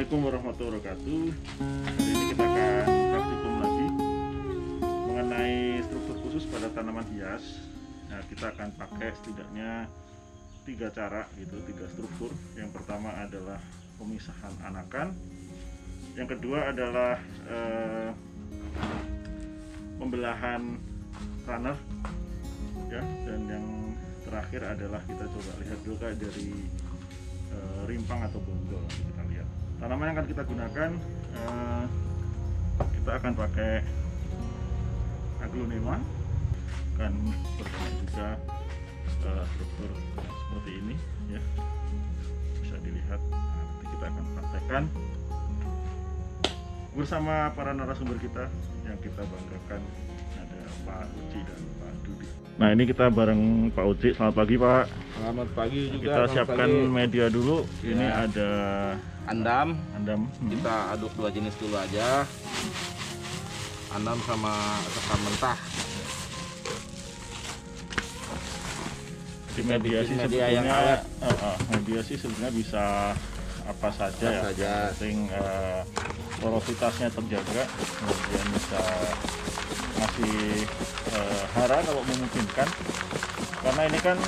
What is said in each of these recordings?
Assalamualaikum warahmatullahi wabarakatuh. Hari ini kita akan praktikum lagi mengenai struktur khusus pada tanaman hias. Nah, kita akan pakai setidaknya 3 cara gitu, 3 struktur. Yang pertama adalah pemisahan anakan. Yang kedua adalah pembelahan runner, ya. Dan yang terakhir adalah kita coba lihat dulu kayak dari rimpang atau bonggol. Kita lihat tanaman yang akan kita gunakan. Kita akan pakai aglonema, akan berbentuk juga struktur seperti ini, ya, bisa dilihat. Nanti kita akan praktekkan bersama para narasumber kita yang kita banggakan, ada Pak Uci dan Pak Dudi. Nah, ini kita bareng Pak Uci. Selamat pagi, Pak. Selamat pagi juga. Kita siapkan media dulu. Ini ya, ada andam. Kita Kita aduk 2 jenis dulu aja. Andam sama sekam mentah. Di mediasi media yang sebetulnya awet. mediasi sebenarnya bisa apa saja, Apa saja. Yang penting porositasnya terjaga, kemudian bisa masih hara kalau memungkinkan, karena ini kan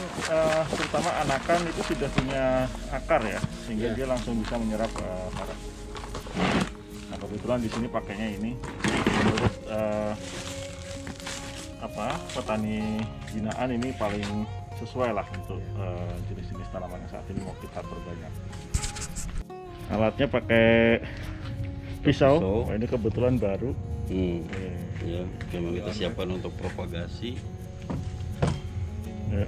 terutama anakan itu sudah punya akar, ya, sehingga dia langsung bisa menyerap hara. Nah, kebetulan di sini pakainya ini menurut petani binaan ini paling sesuai lah untuk jenis-jenis tanaman yang saat ini mau kita perbanyak. Alatnya pakai pisau. Oh, ini kebetulan baru. Ya, memang kita siapkan untuk propagasi. Ya.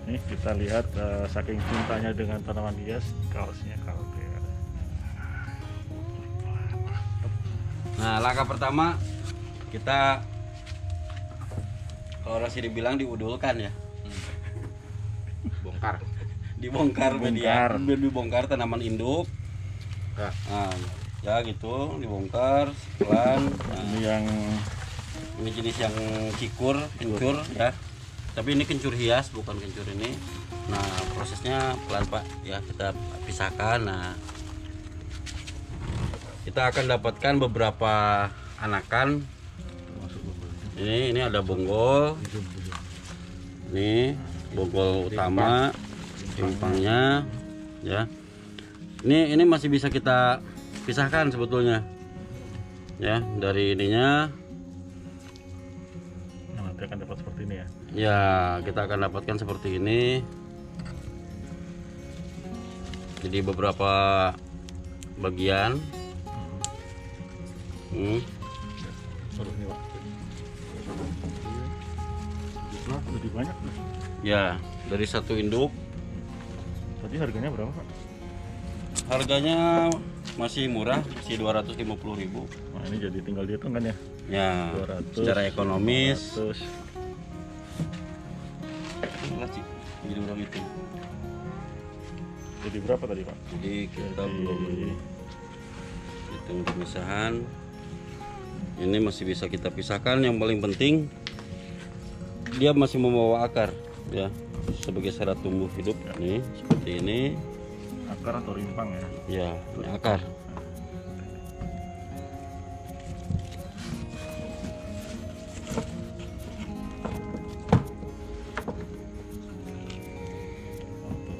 Nih kita lihat saking cintanya dengan tanaman hias, kaosnya kaltea. Nah, langkah pertama kita, kalau Rasi dibilang diudulkan, ya. Bongkar. Dibongkar media, dibongkar tanaman induk. Nah, ya gitu, dibongkar pelan. Nah, ini jenis yang cikur, kencur, ya. Tapi ini kencur hias, bukan kencur ini. Nah, prosesnya pelan, Pak, ya. Kita pisahkan. Nah, kita akan dapatkan beberapa anakan. Ini ada bonggol. Ini bonggol utama, rimpangnya, ya. Ini masih bisa kita pisahkan sebetulnya, ya, dari ininya. Nah, nanti akan dapat seperti ini, ya. Ya, kita akan dapatkan seperti ini. Jadi beberapa bagian. Ini, Pak. Lebih banyak, nih. Ya, dari satu induk. Tadi harganya berapa, Pak? Harganya masih murah, masih 250.000. Nah, ini jadi tinggal dihitung kan, ya. Ya, 200, secara ekonomis. 200. Jadi berapa itu? Jadi berapa tadi, Pak? Jadi kita belum hitung pemisahan. Ini masih bisa kita pisahkan. Yang paling penting dia masih membawa akar, ya, sebagai syarat tumbuh hidup. Nih seperti ini. Akar atau rimpang, ya? Ya, ini akar.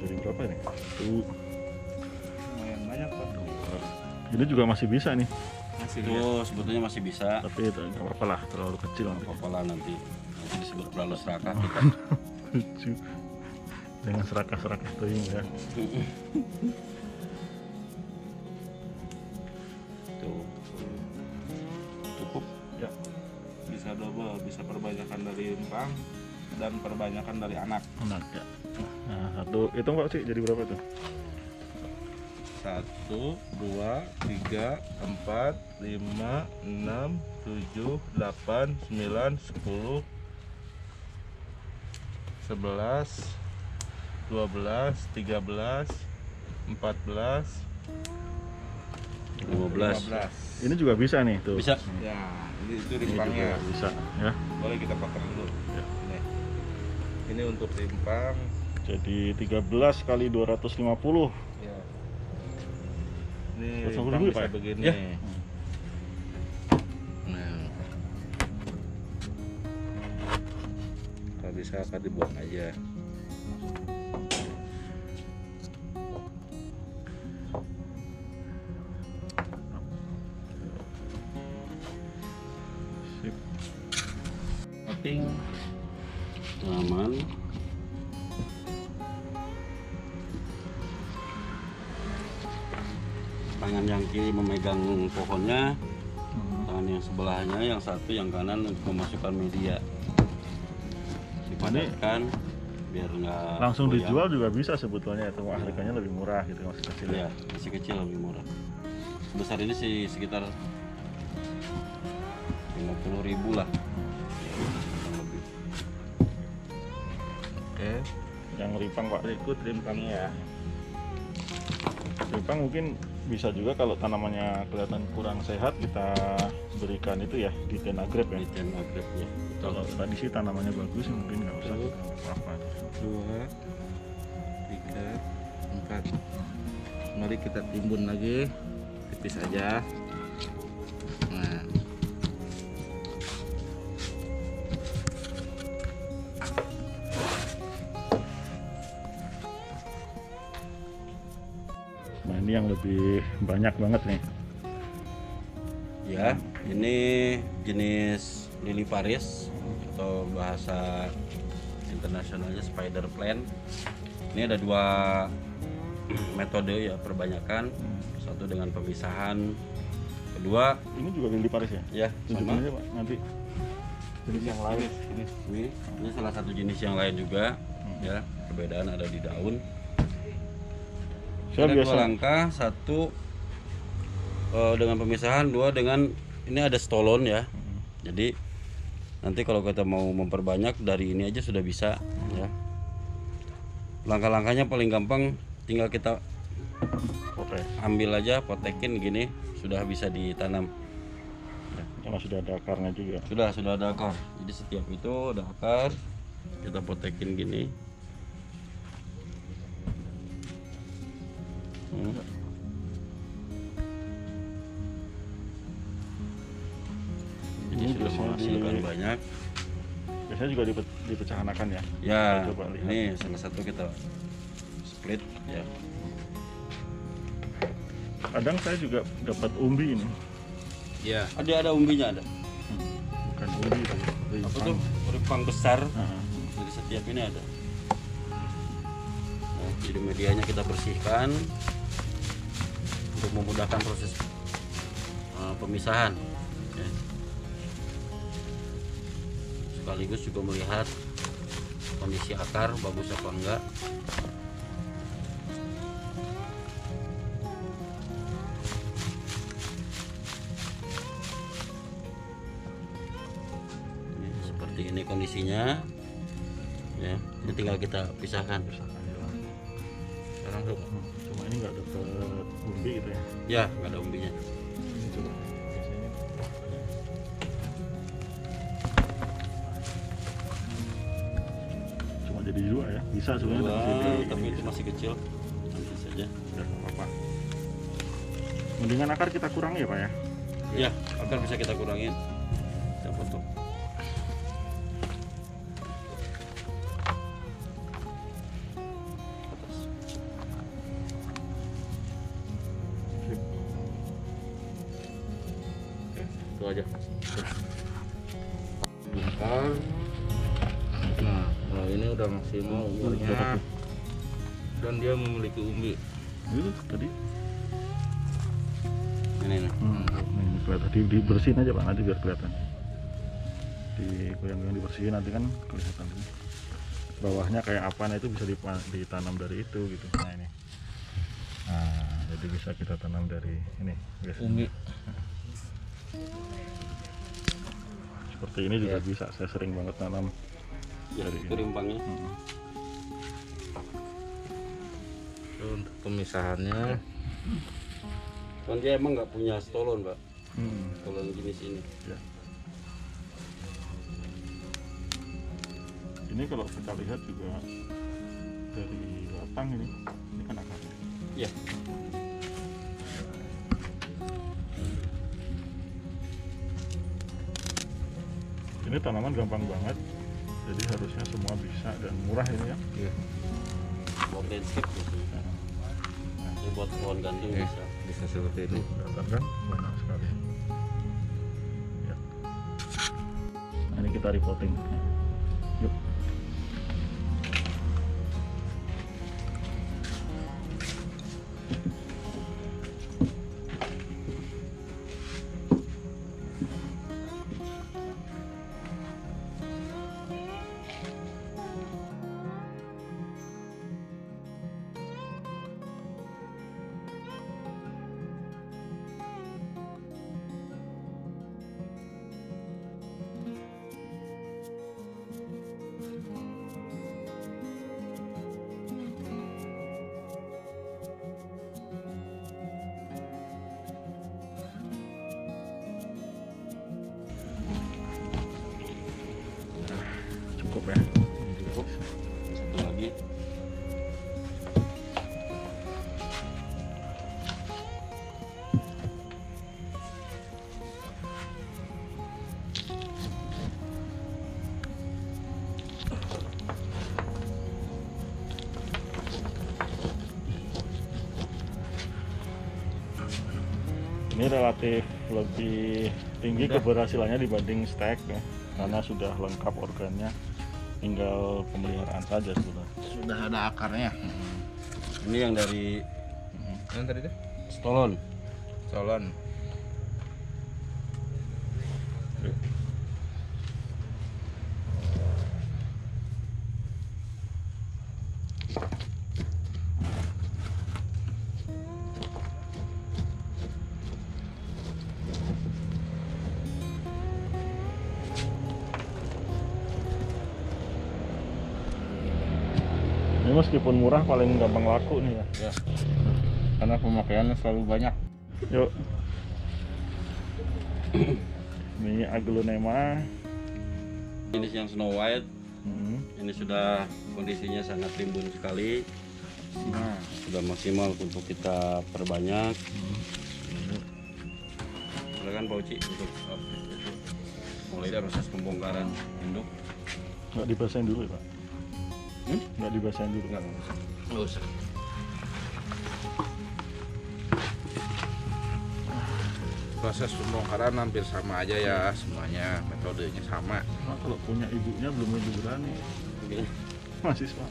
Jadi berapa ini? Lumayan banyak, Pak. Ini juga masih bisa nih, Itu sebetulnya masih bisa. tapi itu nggak apa-apa lah, terlalu kecil nanti. Apa nanti disebut terlalu serakah kita. Lucu. Dengan serakah-serakah teing, ya. Tuh. Cukup. Ya. Bisa double, bisa perbanyakan dari rimpang dan perbanyakan dari anak. Enak, ya. Nah, satu hitung, Pak, sih jadi berapa itu? 1, 2, 3, 4, 5, 6, 7, 8, 9, 10, 11, 12, 13, 14, 15. Ini juga bisa nih, tuh. Bisa. Ya, itu Ini rimpangnya. juga bisa, ya. Boleh kita potong dulu. Ya. Ini untuk rimpang. Jadi 13 kali 250. Ya. Ini Potong rimpang dulu, bisa Pak? begini. Ya. Nah, kalau bisa akan dibuang aja. Sip. Penting. Aman. Tangan yang kiri memegang pohonnya, tangan yang sebelahnya, yang satu yang kanan untuk memasukkan media. Dipadatkan biar nggak Langsung goyang. dijual juga bisa sebetulnya, atau harganya lebih murah gitu, masih kecil. Ya, masih kecil lebih murah. Sebesar ini sih sekitar 50.000 lah. Kurang lebih. Oke, Yang rimpang Pak, berikut rimpangnya ya. rimpang mungkin bisa juga kalau tanamannya kelihatan kurang sehat kita berikan itu ya di Tenagrip ya. Di Tenagrip-nya. Kalau tadi sih tanamannya bagus mungkin nggak usah Betul. apa-apa. 2, 3, 4. Mari kita timbun lagi, tipis aja. Nah, Nah ini yang lebih banyak banget nih. Ya, ini jenis lili Paris atau bahasa internasionalnya spider plant. Ini ada dua metode ya perbanyakan. Satu dengan pemisahan, kedua Ini juga lili Paris ya? ya Tunjukin sama. aja Pak nanti. Jenis yang lain. Ini salah satu jenis yang lain juga ya. Perbedaan ada di daun. Saya Ada biasa dua langkah, satu dengan pemisahan, dua dengan ini ada stolon ya. Jadi nanti kalau kita mau memperbanyak dari ini aja sudah bisa ya. Langkah-langkahnya paling gampang, tinggal kita Oke. ambil aja, potekin gini, sudah bisa ditanam. Karena sudah ada akarnya juga. Sudah ada akar. Jadi setiap itu ada akar, kita potekin gini. Jadi Ini sudah biasanya menghasilkan di- banyak. Biasanya juga dipecahkan ya. Ya, Coba lihat. ini salah satu kita split ya. Kadang saya juga dapat umbi ini. ya. Ada umbinya ada. Bukan umbi itu. Apa tuh? Rimpang besar. Nah, Jadi setiap ini ada. Nah, jadi medianya kita bersihkan untuk memudahkan proses pemisahan. Ya. Sekaligus juga melihat kondisi akar bagus apa enggak. Ini seperti ini kondisinya. Ya, ini tinggal kita pisahkan. Sekarang tuh. cuma ini nggak dapat umbi gitu ya. Ya, nggak ada umbinya. Ini coba. Biasanya cuma jadi dua ya. Bisa sebenarnya Dua, masih di- tapi itu masih kecil. Nanti saja. Ya, nggak apa-apa. Mendingan akar kita kurangi ya Pak ya. Ya, akar bisa kita kurangin. Kita potong. Atas. Sip. Oke, itu aja. Akar. Nah, ini udah maksimal umurnya. Dan dia memiliki umbi. Itu tadi. Ini nih. Ini kelihatan dibersihin aja Pak, nanti biar kelihatan. Goyang-goyang dibersihin nanti kan kelihatan. Bawahnya kayak apa, nah itu bisa ditanam dari itu gitu. Nah ini. Nah, jadi bisa kita tanam dari ini. Biasanya. Umbi. Seperti ini juga bisa. Saya sering banget tanam Ya, dari itu rimpangnya. Itu untuk pemisahannya. Kan dia emang nggak punya stolon, Pak. Hmm. Stolon jenis ini. Ya. Ini kalau kita lihat juga dari batang ini kan akarnya. Ya. Ini tanaman gampang banget, jadi harusnya semua bisa dan murah ini ya. Iya. Buat landscape gitu. Nah, ini buat pohon gantung bisa seperti itu. Kelihatan kan banyak sekali. Ya. Nah, ini kita repotting. Yuk. Cukup ya. Cukup. Satu lagi. Ini relatif lebih tinggi keberhasilannya dibanding stek ya, karena sudah lengkap organnya, tinggal pemeliharaan saja Sudah ada akarnya. Ini yang dari Yang tadi deh? stolon. Solon. Ini meskipun murah paling gampang laku nih ya. Ya. Karena pemakaiannya selalu banyak. Yuk. Ini aglonema. Jenis yang Snow White. Ini sudah kondisinya sangat rimbun sekali. Nah, sudah maksimal untuk kita perbanyak. Silakan Pak Uci untuk mulai proses pembongkaran induk. Nggak dibasahin dulu ya Pak? Nggak dibasahin dulu? Nggak usah. Proses pembongkaran hampir sama aja ya semuanya, metodenya sama. Nah, kalau punya ibunya belum lebih berani. Oke. Mahasiswa.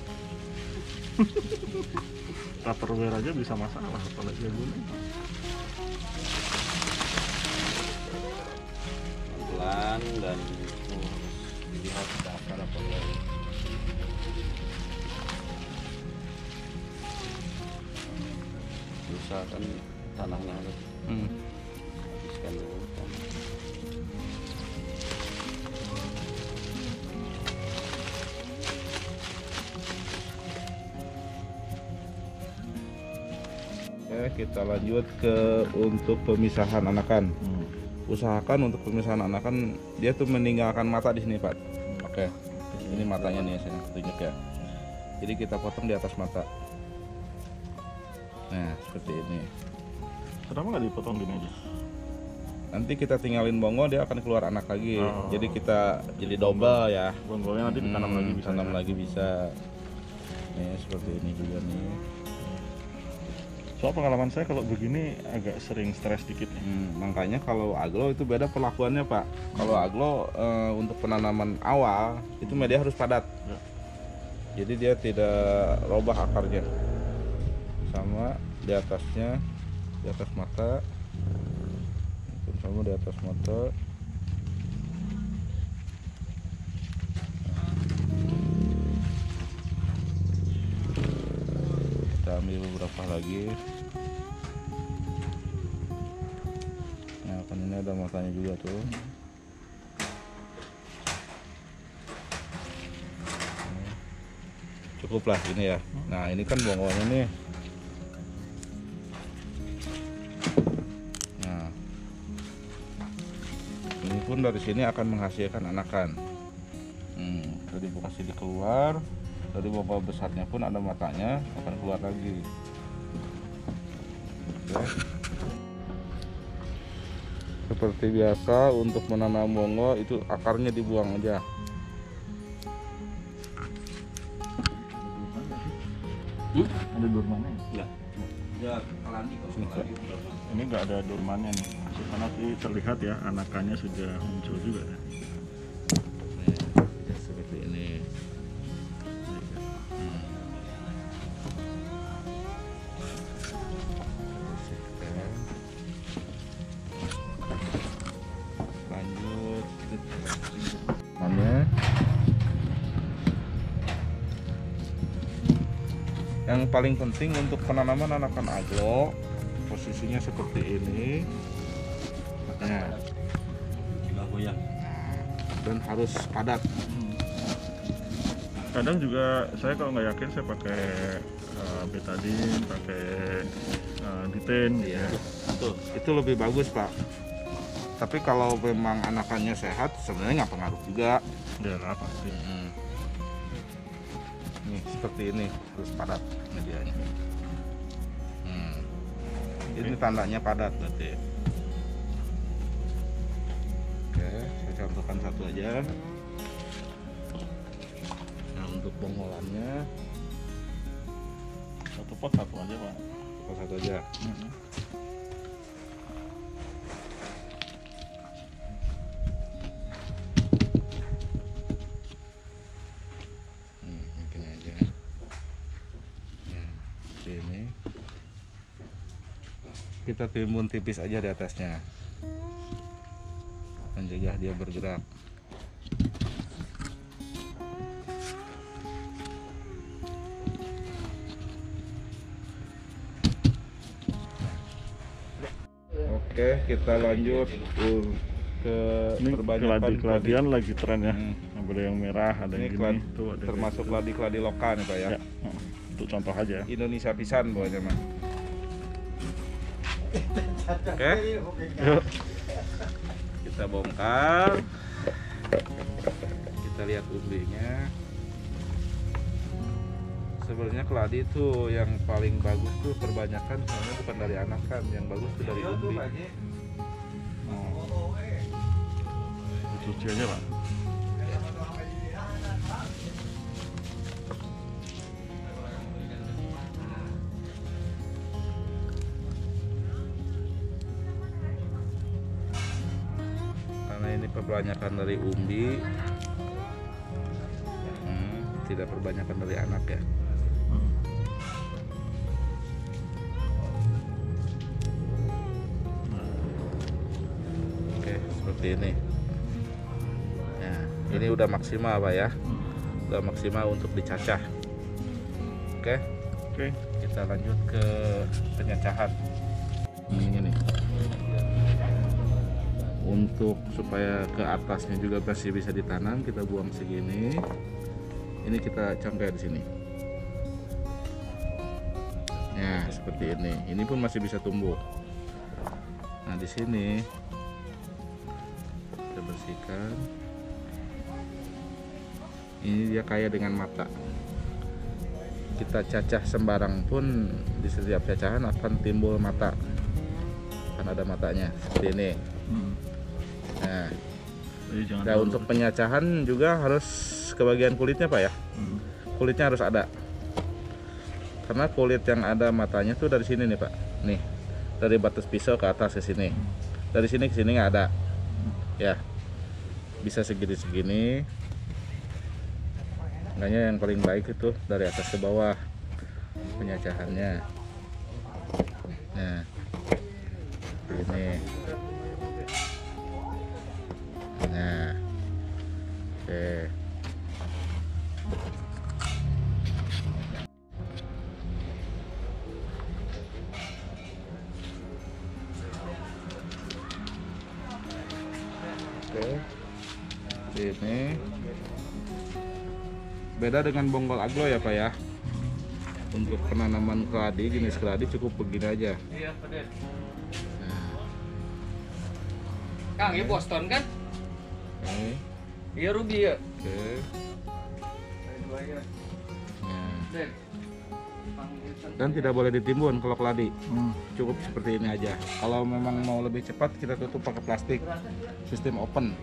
Tupperware aja bisa masalah, apalagi ibunya. Pelan dan dilihat ke akar apa enggak. Usahakan tanahnya harus habiskan dulu. Oke, kita lanjut ke untuk pemisahan anakan. Usahakan untuk pemisahan anakan dia tuh meninggalkan mata di sini, Pak. Oke. Ini matanya nih saya tunjuk ya. Jadi kita potong di atas mata. Nah, seperti ini. Kenapa nggak dipotong gini aja? Nanti kita tinggalin bonggol, dia akan keluar anak lagi. Oh. Jadi kita jadi double ya. Bonggolnya nanti ditanam lagi bisa. Tanam ya? lagi bisa. Nih seperti ini juga nih. Soal pengalaman saya kalau begini agak sering stres dikit nih. Makanya kalau aglo itu beda perlakuannya, Pak. Kalau aglo untuk penanaman awal itu media harus padat. Ya. Jadi dia tidak robah akarnya. Sama di atasnya, di atas mata. Sama di atas mata. Kita ambil beberapa lagi. Nah, kan ini ada matanya juga tuh. Cukuplah ini ya. Nah, ini kan bonggolnya nih. Nah, ini pun dari sini akan menghasilkan anakan. Dari bekasi dikeluar, dari bobol besarnya pun ada matanya akan keluar lagi. Oke. Seperti biasa untuk menanam bongo itu akarnya dibuang aja. Ada durmannya? Enggak. Ya, keladi kalau Ini nggak ada durmannya nih, karena terlihat ya anakannya sudah muncul juga. Ya, seperti ini. Lanjut. Yang paling penting untuk penanaman anakan aglo, posisinya seperti ini. Nah, goyang. Dan harus padat. Kadang juga saya kalau nggak yakin saya pakai betadine, pakai diten. Iya, betul. Itu lebih bagus, Pak. Tapi kalau memang anakannya sehat, sebenarnya nggak pengaruh juga. Ya lah pasti. Nih seperti ini, harus padat medianya. Ini tandanya padat berarti. Oke, saya contohkan satu aja. Nah, untuk bongolannya Satu pot satu aja Pak. satu aja. Mungkin aja. Ini kita timbun tipis aja di atasnya, mencegah dia bergerak. Oke, kita lanjut ke Ini perbanyakan keladian lagi tren ya. Ada yang merah, ada ini yang gini. Tuh, ada termasuk kladi-kladi lokal nih Pak ya. ya. Untuk contoh aja. Indonesia pisan pokoknya mah. Oke, Yuk. kita bongkar. Kita lihat umbinya. Sebenarnya keladi itu yang paling bagus tuh perbanyakan sebenarnya bukan dari anakan, yang bagus tuh dari umbi. Cuci aja Pak. Karena ini perbanyakan dari umbi, tidak perbanyakan dari anak ya. Oke, seperti ini. Nah, ini udah maksimal Pak ya. Udah maksimal untuk dicacah. Oke, Oke. kita lanjut ke penyacahan. Ini nih. Untuk supaya ke atasnya juga masih bisa ditanam, kita buang segini. Ini kita congkel di sini. Ya, seperti ini. Ini pun masih bisa tumbuh. Nah, di sini kita bersihkan. Ini dia kaya dengan mata. Kita cacah sembarang pun di setiap cacahan akan timbul mata. Kan ada matanya seperti ini. Nah, nah untuk penyacahan juga harus ke bagian kulitnya Pak ya. Kulitnya harus ada. Karena kulit yang ada matanya tuh dari sini nih Pak. Nih, dari batas pisau ke atas ke sini. Dari sini ke sini nggak ada. Ya, bisa segini-segini. Makanya yang paling baik itu dari atas ke bawah penyacahannya. Nah, ini. Nah, oke. Oke, ini beda dengan bonggol aglo ya Pak ya. Untuk penanaman keladi, jenis keladi cukup begini aja. Iya, Pak. Kang, ini Boston kan? Oke. Iya, Ruby ya. Oke. Nah, Den. dan tidak boleh ditimbun kalau keladi. Cukup seperti ini aja. Kalau memang mau lebih cepat kita tutup pakai plastik sistem open.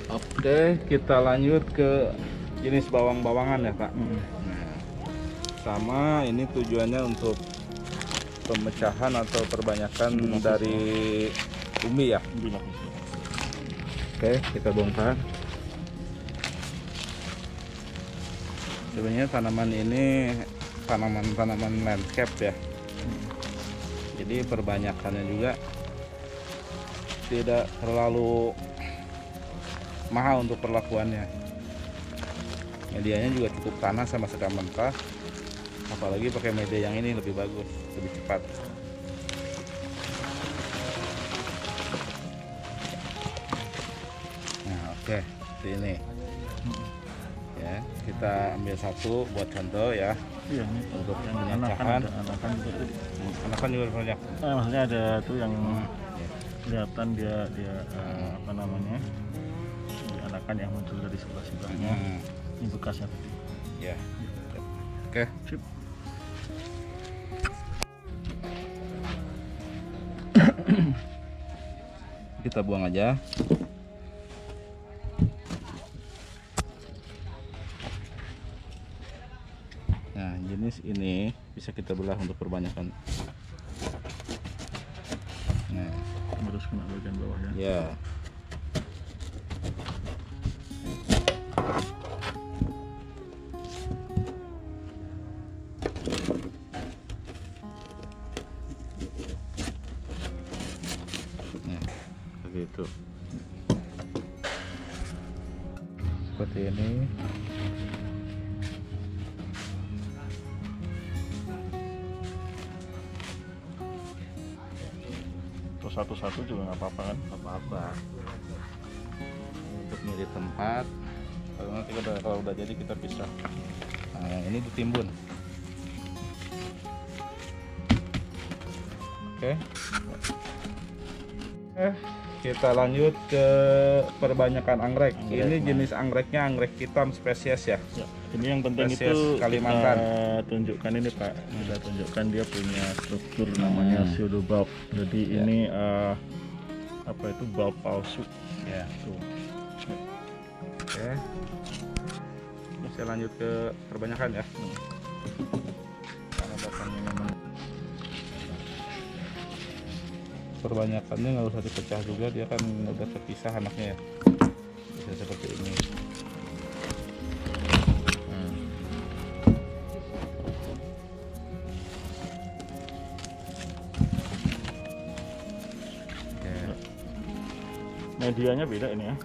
Oke, kita lanjut ke jenis bawang-bawangan ya Pak. Nah, sama ini tujuannya untuk pemecahan atau perbanyakan dari umbi ya. Oke, kita bongkar. Sebenarnya tanaman ini tanaman landscape ya. Jadi perbanyakannya juga tidak terlalu mahal untuk perlakuannya. Medianya juga cukup tanah sama sedang mentah. Apalagi pakai media yang ini lebih bagus, lebih cepat. Nah, oke, seperti ini. Ya, kita ambil satu buat contoh ya. Iya, ini untuk yang penyacahan. anakan juga banyak. Maksudnya ada tuh yang kelihatan dia apa namanya? Anakan yang muncul dari sebelah-sebelahnya. Ini bekasnya. Ya. Oke. Sip. Kita buang aja. Nah, jenis ini bisa kita belah untuk perbanyakan. Nah, Harus kena bagian bawah ya. ya. Nah, begitu. Seperti ini. Terus satu-satu juga nggak apa-apa kan? Apa-apa untuk milih tempat. Kalau nanti kalau udah jadi kita pisah. Nah, yang ini ditimbun. Oke. Kita lanjut ke perbanyakan anggrek. Ini jenis anggreknya anggrek hitam spesies ya. Ya, ini yang penting Spesies itu Kalimantan. kita tunjukkan ini Pak. Kita tunjukkan dia punya struktur namanya pseudobulb. Jadi ini apa itu bulb palsu. Ya. Tuh. Oke. Terus saya lanjut ke perbanyakan ya. Karena batangnya memang Perbanyakannya nggak usah dipecah juga, dia kan udah terpisah anaknya ya. Bisa seperti ini. Oke. medianya beda ini ya.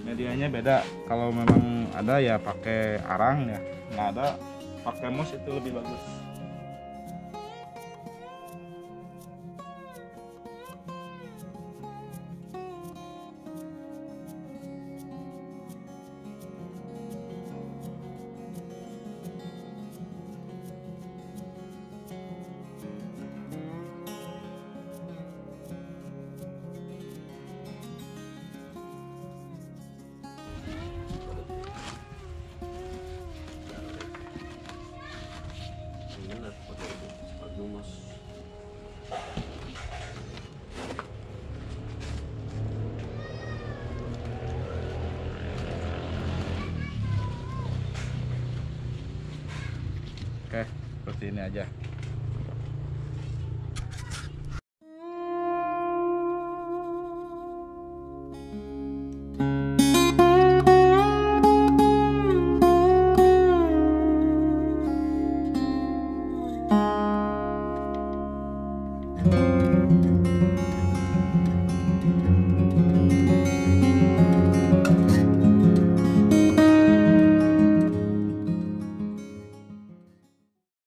Medianya beda. Kalau memang ada ya pakai arang ya, nggak ada pakai mos itu lebih bagus. Oke, seperti ini aja.